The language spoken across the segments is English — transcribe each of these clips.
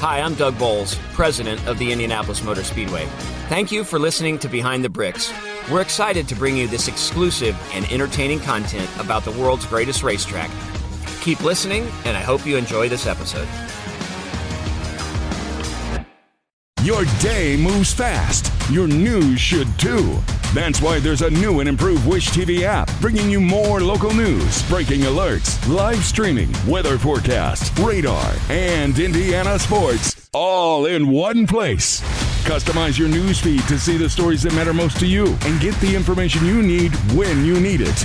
Hi, I'm Doug Boles, president of the Indianapolis Motor Speedway. Thank you for listening to Behind the Bricks. We're excited to bring you this exclusive and entertaining content about the world's greatest racetrack. Keep listening, and I hope you enjoy this episode. Your day moves fast. Your news should too. That's why there's a new and improved Wish TV app, bringing you more local news, breaking alerts, live streaming, weather forecast, radar, and Indiana sports, all in one place. Customize your news feed to see the stories that matter most to you and get the information you need when you need it.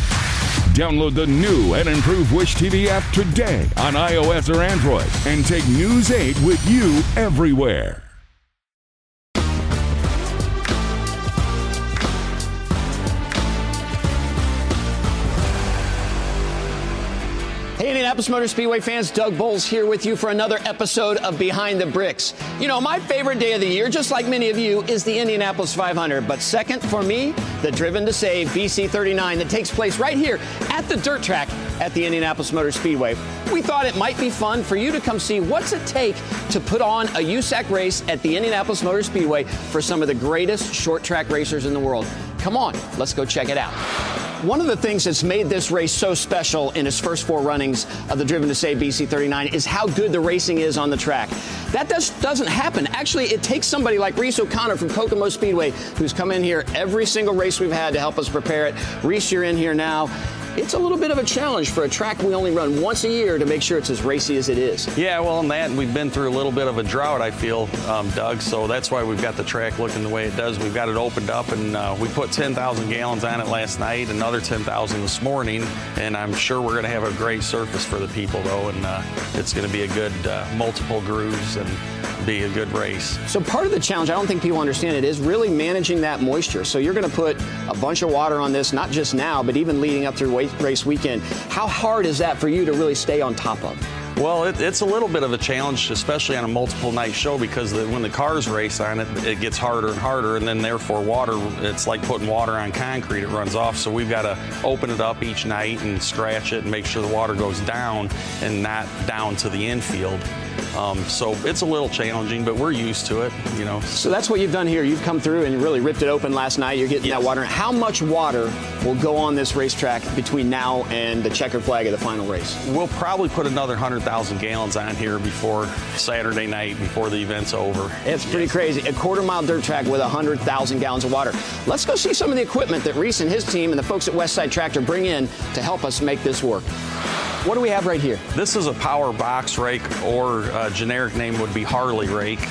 Download the new and improved Wish TV app today on iOS or Android and take News 8 with you everywhere. Hey, Indianapolis Motor Speedway fans, Doug Boles here with you for another episode of Behind the Bricks. You know, my favorite day of the year, just like many of you, is the Indianapolis 500. But second for me, the Driven to Save BC39 that takes place right here at the dirt track at the Indianapolis Motor Speedway. We thought it might be fun for you to come see what's it take to put on a USAC race at the Indianapolis Motor Speedway for some of the greatest short track racers in the world. Come on, let's go check it out. One of the things that's made this race so special in its first 4 runnings of the Driven to Save BC39 is how good the racing is on the track. That doesn't happen. Actually, it takes somebody like Reese O'Connor from Kokomo Speedway, who's come in here every single race we've had to help us prepare it. Reese, you're in here now. It's a little bit of a challenge for a track we only run once a year to make sure it's as racy as it is. Yeah, well, in that, we've been through a little bit of a drought, I feel, Doug, so that's why we've got the track looking the way it does. We've got it opened up, and we put 10,000 gallons on it last night, another 10,000 this morning, and I'm sure we're going to have a great surface for the people, though, and it's going to be a good multiple grooves and be a good race. So part of the challenge, I don't think people understand it, is really managing that moisture. So you're going to put a bunch of water on this, not just now, but even leading up through race weekend. How hard is that for you to really stay on top of? Well, it's a little bit of a challenge, especially on a multiple night show, because when the cars race on it, it gets harder and harder, and then therefore water, it's like putting water on concrete, it runs off. So we've got to open it up each night and scratch it and make sure the water goes down and not down to the infield. So it's a little challenging, but we're used to it, you know. So that's what you've done here. You've come through and really ripped it open last night. You're getting that water. How much water will go on this racetrack between now and the checkered flag of the final race? We'll probably put another 100,000 gallons on here before Saturday night, before the event's over. It's pretty crazy. A quarter-mile dirt track with 100,000 gallons of water. Let's go see some of the equipment that Reese and his team and the folks at Westside Tractor bring in to help us make this work. What do we have right here? This is a power box rake, or a generic name would be Harley rake.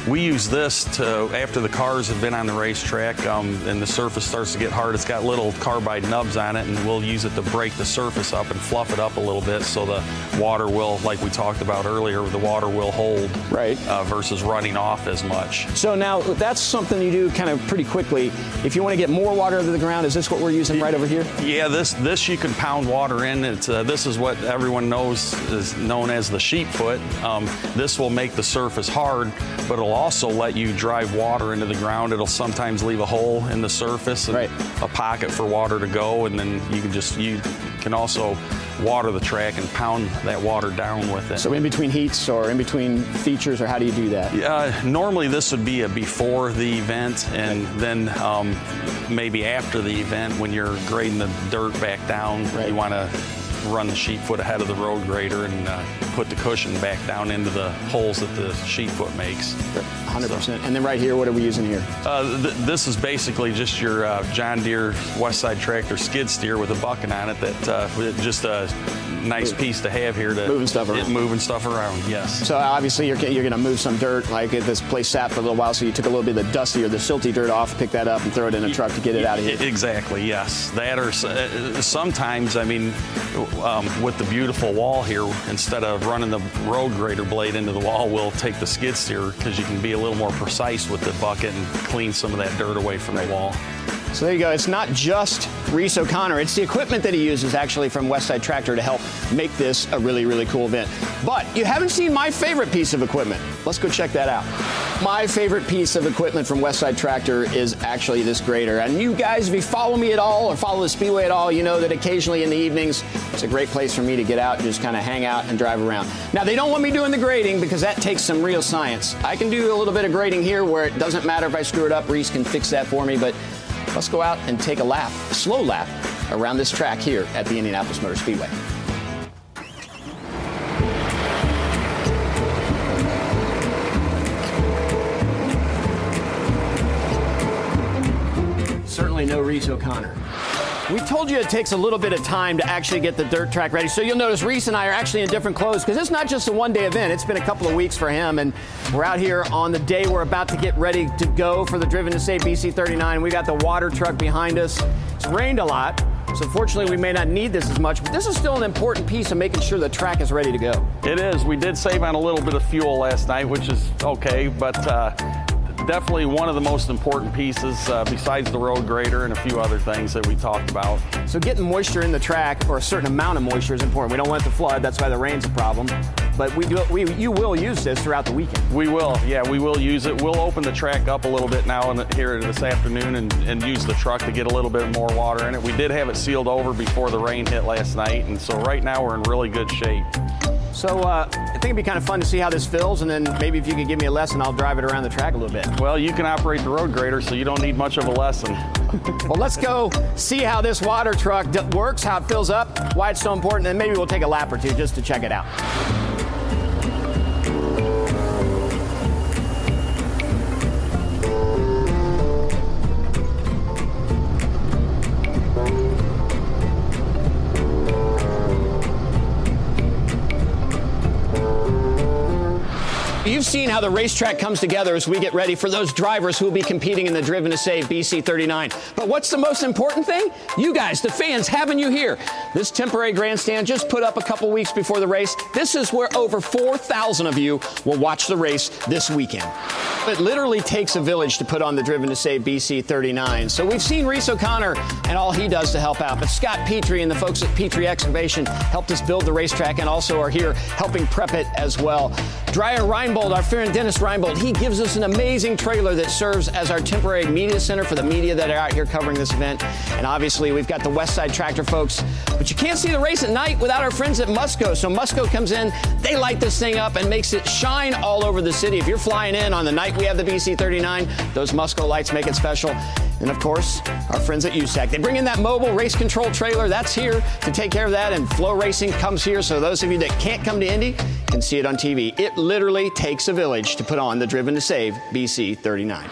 We use this to, after the cars have been on the racetrack and the surface starts to get hard, it's got little carbide nubs on it, and we'll use it to break the surface up and fluff it up a little bit so the water will, like we talked about earlier, the water will hold versus running off as much. So now that's something you do kind of pretty quickly. If you want to get more water into the ground, is this what we're using right over here? Yeah, this you can pound water in. This is what everyone knows is known as the sheep foot. This will make the surface hard, but it'll also let you drive water into the ground. It'll sometimes leave a hole in the surface and a pocket for water to go, and then you can also water the track and pound that water down with it. So in between heats or in between features, or how do you do that? Normally this would be before the event, and then maybe after the event when you're grading the dirt back down, you want to run the sheep foot ahead of the road grader and put the cushion back down into the holes that the sheep foot makes. 100%. So, and then right here, what are we using here? This is basically just your John Deere Westside Tractor skid steer with a bucket on it. That just a nice piece to have here to moving stuff around. Yes. So obviously you're going to move some dirt. Like this place sat for a little while, so you took a little bit of the dusty or the silty dirt off, pick that up, and throw it in a truck to get it out of here. Exactly. Yes. That, or sometimes, I mean, with the beautiful wall here, instead of running the road grader blade into the wall, we'll take the skid steer, because you can be a little more precise with the bucket and clean some of that dirt away from the wall. So there you go. It's not just Reese O'Connor. It's the equipment that he uses actually from Westside Tractor to help make this a really, really cool event. But you haven't seen my favorite piece of equipment. Let's go check that out. My favorite piece of equipment from Westside Tractor is actually this grader. And you guys, if you follow me at all or follow the Speedway at all, you know that occasionally in the evenings, it's a great place for me to get out and just kind of hang out and drive around. Now, they don't want me doing the grading because that takes some real science. I can do a little bit of grading here where it doesn't matter if I screw it up. Reese can fix that for me, but let's go out and take a lap, a slow lap, around this track here at the Indianapolis Motor Speedway. Certainly no Reese O'Connor. We told you it takes a little bit of time to actually get the dirt track ready. So you'll notice Reese and I are actually in different clothes because it's not just a one-day event. It's been a couple of weeks for him, and we're out here on the day we're about to get ready to go for the Driven to Save BC39. We got the water truck behind us. It's rained a lot, so fortunately we may not need this as much, but this is still an important piece of making sure the track is ready to go. It is. We did save on a little bit of fuel last night, which is okay, but definitely one of the most important pieces besides the road grader and a few other things that we talked about. So getting moisture in the track, or a certain amount of moisture, is important. We don't want it to flood. That's why the rain's a problem. But you will use this throughout the weekend. We will. Yeah, we will use it. We'll open the track up a little bit now and here this afternoon and use the truck to get a little bit more water in it. We did have it sealed over before the rain hit last night, and so right now we're in really good shape. So I think it'd be kind of fun to see how this fills, and then maybe if you could give me a lesson, I'll drive it around the track a little bit. Well, you can operate the road grader, so you don't need much of a lesson. Well, let's go see how this water truck works, how it fills up, why it's so important, and maybe we'll take a lap or two just to check it out. You've seen how the racetrack comes together as we get ready for those drivers who will be competing in the Driven to Save BC39. But what's the most important thing? You guys, the fans, having you here. This temporary grandstand just put up a couple weeks before the race. This is where over 4,000 of you will watch the race this weekend. It literally takes a village to put on the Driven to Save BC39. So we've seen Reese O'Connor and all he does to help out. But Scott Petrie and the folks at Petrie Excavation helped us build the racetrack and also are here helping prep it as well. Dreyer Reinbold, our friend Dennis Reinbold, he gives us an amazing trailer that serves as our temporary media center for the media that are out here covering this event. And obviously, we've got the Westside Tractor folks. But you can't see the race at night without our friends at Musco. So Musco comes in, they light this thing up and makes it shine all over the city. If you're flying in on the night we have the BC39, those Musco lights make it special. And of course, our friends at USAC. They bring in that mobile race control trailer. That's here to take care of that. And Flow Racing comes here. So those of you that can't come to Indy can see it on TV. It literally takes a village to put on the Driven to Save BC39.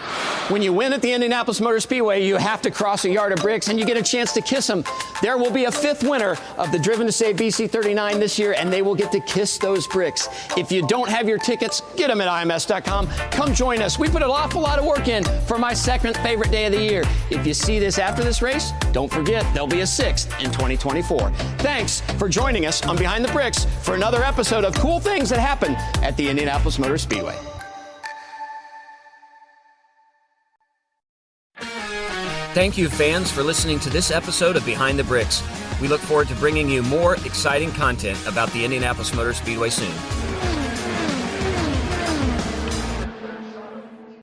When you win at the Indianapolis Motor Speedway, you have to cross a yard of bricks and you get a chance to kiss them. There will be a fifth winner of the Driven to Save BC39 this year, and they will get to kiss those bricks. If you don't have your tickets, get them at IMS.com. Come join us. We put an awful lot of work in for my second favorite day of the year. If you see this after this race, don't forget there'll be a sixth in 2024. Thanks for joining us on Behind the Bricks for another episode of cool things that happen at the Indianapolis Motor Speedway. Thank you, fans, for listening to this episode of Behind the Bricks. We look forward to bringing you more exciting content about the Indianapolis Motor Speedway soon.